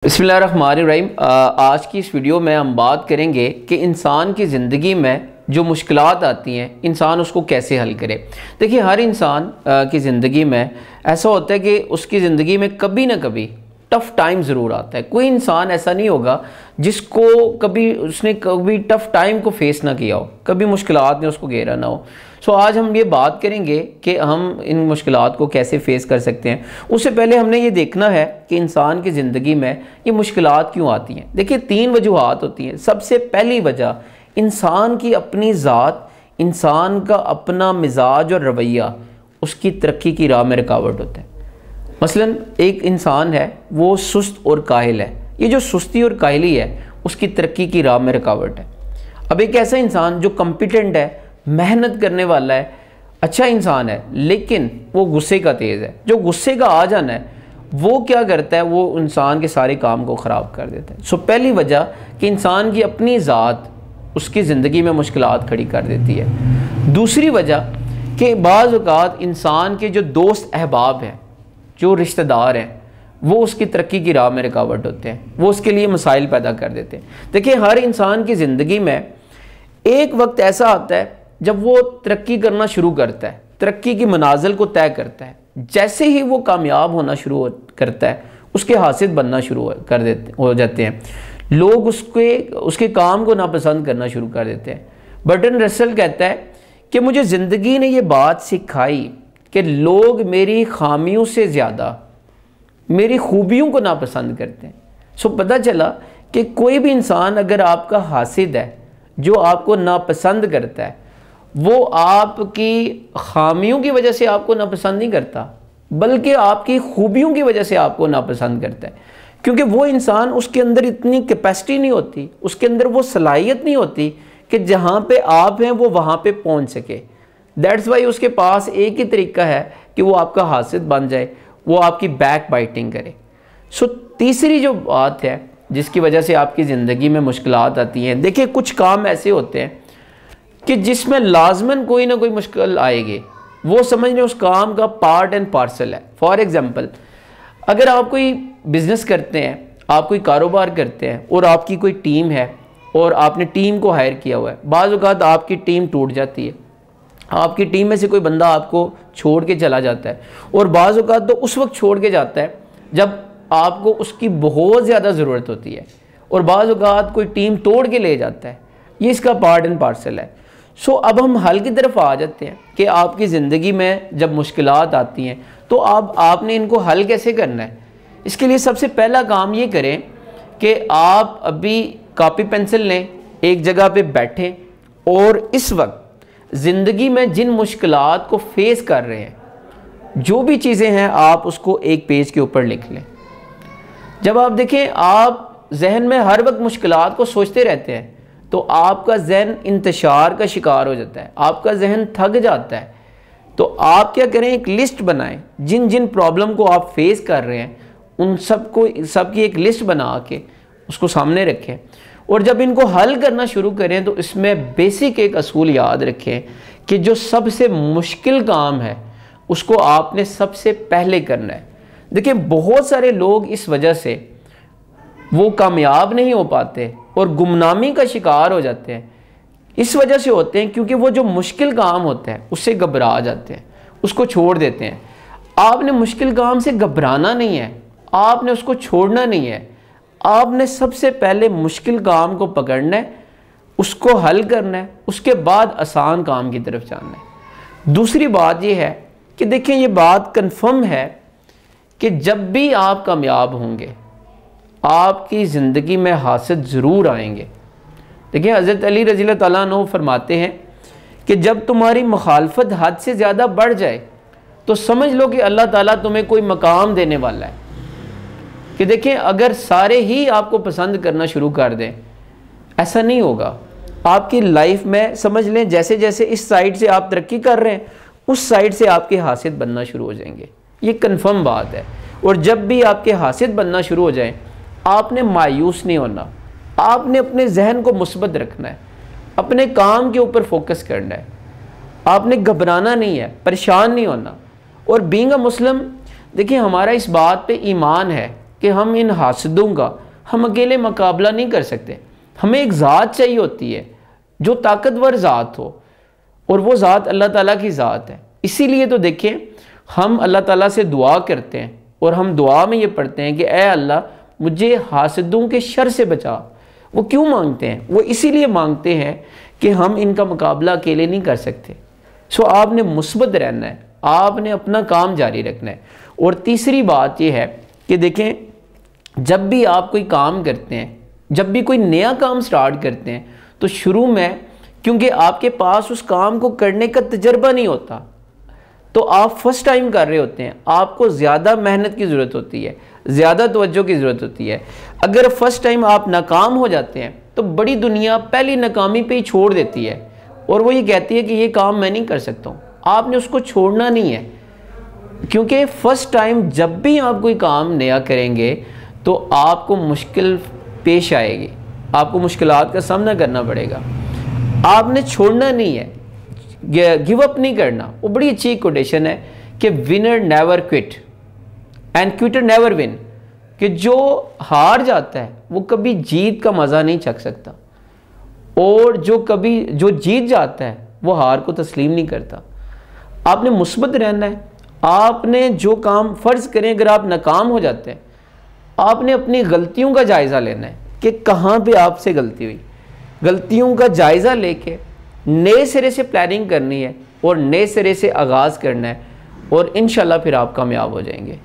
बिस्मिल्लाहिर्रहमानिर्रहीम। आज की इस वीडियो में हम बात करेंगे कि इंसान की ज़िंदगी में जो मुश्किलात आती हैं इंसान उसको कैसे हल करे। देखिए, हर इंसान की ज़िंदगी में ऐसा होता है कि उसकी ज़िंदगी में कभी ना कभी टफ़ टाइम ज़रूर आता है। कोई इंसान ऐसा नहीं होगा जिसको उसने कभी टफ़ टाइम को फेस ना किया हो, कभी मुश्किलात ने उसको घेरा ना हो। सो आज हम ये बात करेंगे कि हम इन मुश्किलात को कैसे फ़ेस कर सकते हैं। उससे पहले हमने ये देखना है कि इंसान की ज़िंदगी में ये मुश्किलात क्यों आती हैं। देखिए, 3 वजूहात होती हैं। सबसे पहली वजह इंसान की अपनी ज़ात, इंसान का अपना मिजाज और रवैया उसकी तरक्की की राह में रुकावट होता है। मसलन एक इंसान है, वो सुस्त और काहिल है। ये जो सुस्ती और काहिली है उसकी तरक्की की राह में रुकावट है। अब एक ऐसा इंसान जो कॉम्पिटेंट है, मेहनत करने वाला है, अच्छा इंसान है, लेकिन वो गुस्से का तेज़ है। जो गुस्से का आ जाना है वो क्या करता है, वो इंसान के सारे काम को ख़राब कर देता है। सो पहली वजह कि इंसान की अपनी ज़ात उसकी ज़िंदगी में मुश्किलात खड़ी कर देती है। दूसरी वजह कि बाज़ औक़ात इंसान के जो दोस्त अहबाब हैं, जो रिश्तेदार हैं, वो उसकी तरक्की की राह में रुकावट होते हैं, वो उसके लिए मसाइल पैदा कर देते हैं। देखिए, हर इंसान की ज़िंदगी में एक वक्त ऐसा आता है जब वो तरक्की करना शुरू करता है, तरक्की की मनाजिल को तय करता है। जैसे ही वो कामयाब होना शुरू करता है, उसके हासिल बनना शुरू हो जाते हैं। लोग उसके काम को नापसंद करना शुरू कर देते हैं। बर्टन रसल कहता है कि मुझे ज़िंदगी ने ये बात सिखाई कि लोग मेरी खामियों से ज़्यादा मेरी खूबियों को नापसंद करते हैं। सो पता चला कि कोई भी इंसान अगर आपका हासिद है, जो आपको नापसंद करता है, वो आपकी खामियों की वजह से आपको नापसंद नहीं करता, बल्कि आपकी खूबियों की वजह से आपको नापसंद करता है। क्योंकि वो इंसान, उसके अंदर इतनी कैपेसिटी नहीं होती, उसके अंदर वो सलाहियत नहीं होती कि जहाँ पे आप हैं वो वहाँ पे पहुँच सके। दैट्स वाई उसके पास एक ही तरीका है कि वो आपका हासिद बन जाए, वो आपकी बैक बाइटिंग करे। सो तीसरी जो बात है जिसकी वजह से आपकी ज़िंदगी में मुश्किलात आती हैं, देखिए कुछ काम ऐसे होते हैं कि जिसमें लाजमन कोई ना कोई मुश्किल आएगी, वो समझ लें उस काम का पार्ट एंड पार्सल है। फॉर एग्ज़ाम्पल, अगर आप कोई बिज़नेस करते हैं, आप कोई कारोबार करते हैं और आपकी कोई टीम है और आपने टीम को हायर किया हुआ है, बाज़ औक़ात आपकी टीम टूट जाती है, आपकी टीम में से कोई बंदा आपको छोड़ के चला जाता है, और बाज़ औक़ात तो उस वक्त छोड़ के जाता है जब आपको उसकी बहुत ज़्यादा ज़रूरत होती है, और बाज़ औक़ात कोई टीम तोड़ के ले जाता है। ये इसका पार्ट एंड पार्सल है। सो अब हम हल की तरफ आ जाते हैं कि आपकी ज़िंदगी में जब मुश्किलात आती हैं तो आपने इनको हल कैसे करना है। इसके लिए सबसे पहला काम ये करें कि आप अभी कॉपी पेंसिल लें, एक जगह पे बैठें, और इस वक्त ज़िंदगी में जिन मुश्किलात को फेस कर रहे हैं, जो भी चीज़ें हैं, आप उसको एक पेज के ऊपर लिख लें। जब आप देखें आप जहन में हर वक्त मुश्किलात को सोचते रहते हैं तो आपका जहन इंतशार का शिकार हो जाता है, आपका जहन थक जाता है। तो आप क्या करें, एक लिस्ट बनाएं, जिन जिन प्रॉब्लम को आप फेस कर रहे हैं उन सबकी एक लिस्ट बना के उसको सामने रखें, और जब इनको हल करना शुरू करें तो इसमें बेसिक एक असूल याद रखें कि जो सबसे मुश्किल काम है उसको आपने सबसे पहले करना है। देखिए, बहुत सारे लोग इस वजह से वो कामयाब नहीं हो पाते और गुमनामी का शिकार हो जाते हैं। इस वजह से होते हैं क्योंकि वो जो मुश्किल काम होता है उससे घबरा जाते हैं, उसको छोड़ देते हैं। आपने मुश्किल काम से घबराना नहीं है, आपने उसको छोड़ना नहीं है। आपने सबसे पहले मुश्किल काम को पकड़ना है, उसको हल करना है, उसके बाद आसान काम की तरफ जाना है। दूसरी बात यह है कि देखें, ये बात कन्फर्म है कि जब भी आप कामयाब होंगे आपकी ज़िंदगी में हासिल ज़रूर आएंगे। देखिए, हज़रत अली रज़ी अल्लाह तआला अन्हु फरमाते हैं कि जब तुम्हारी मुखालफत हद से ज़्यादा बढ़ जाए तो समझ लो कि अल्लाह ताला तुम्हें कोई मकाम देने वाला है। कि देखें, अगर सारे ही आपको पसंद करना शुरू कर दें, ऐसा नहीं होगा। आपकी लाइफ में समझ लें, जैसे जैसे इस साइड से आप तरक्की कर रहे हैं, उस साइड से आपके हासिल बनना शुरू हो जाएंगे। ये कन्फर्म बात है। और जब भी आपके हासिल बनना शुरू हो जाए, आपने मायूस नहीं होना, आपने अपने जहन को मुस्बत रखना है, अपने काम के ऊपर फोकस करना है, आपने घबराना नहीं है, परेशान नहीं होना। और बीइंग अ मुस्लिम, देखिए, हमारा इस बात पे ईमान है कि हम इन हासदों का हम अकेले मुकाबला नहीं कर सकते। हमें एक ज़ात चाहिए होती है जो ताकतवर ज़ात हो, और वो ज़ात अल्लाह ताला की ज़ात है। इसीलिए तो देखें, हम अल्लाह ताला से दुआ करते हैं और हम दुआ में ये पढ़ते हैं कि ए अल्लाह मुझे हासदों के शर से बचा। वो क्यों मांगते हैं? वो इसीलिए मांगते हैं कि हम इनका मुकाबला अकेले नहीं कर सकते। सो आपने मुस्बत रहना है, आपने अपना काम जारी रखना है। और तीसरी बात यह है कि देखें, जब भी आप कोई काम करते हैं, जब भी कोई नया काम स्टार्ट करते हैं, तो शुरू में क्योंकि आपके पास उस काम को करने का तजर्बा नहीं होता, तो आप फर्स्ट टाइम कर रहे होते हैं, आपको ज़्यादा मेहनत की ज़रूरत होती है, ज़्यादा तवज्जो की ज़रूरत होती है। अगर फर्स्ट टाइम आप नाकाम हो जाते हैं तो बड़ी दुनिया पहली नाकामी पे ही छोड़ देती है और वो ये कहती है कि ये काम मैं नहीं कर सकता हूँ। आपने उसको छोड़ना नहीं है, क्योंकि फ़र्स्ट टाइम जब भी आप कोई काम नया करेंगे तो आपको मुश्किल पेश आएगी, आपको मुश्किलात का सामना करना पड़ेगा। आपने छोड़ना नहीं है, गिव अप नहीं करना। वो बड़ी अच्छी कोटेशन है कि winner never quit and Quetta never win, कि जो हार जाता है वो कभी जीत का मज़ा नहीं चख सकता, और जो जीत जाता है वो हार को तस्लीम नहीं करता। आपने मुस्बत रहना है। आपने जो काम फ़र्ज़ करें, अगर आप नाकाम हो जाते हैं, आपने अपनी गलतियों का जायज़ा लेना है कि कहाँ पे आपसे गलती हुई। गलतियों का जायज़ा लेके नए सिरे से प्लानिंग करनी है और नए सिरे से आगाज़ करना है, और इंशाल्लाह फिर आप कामयाब हो जाएंगे।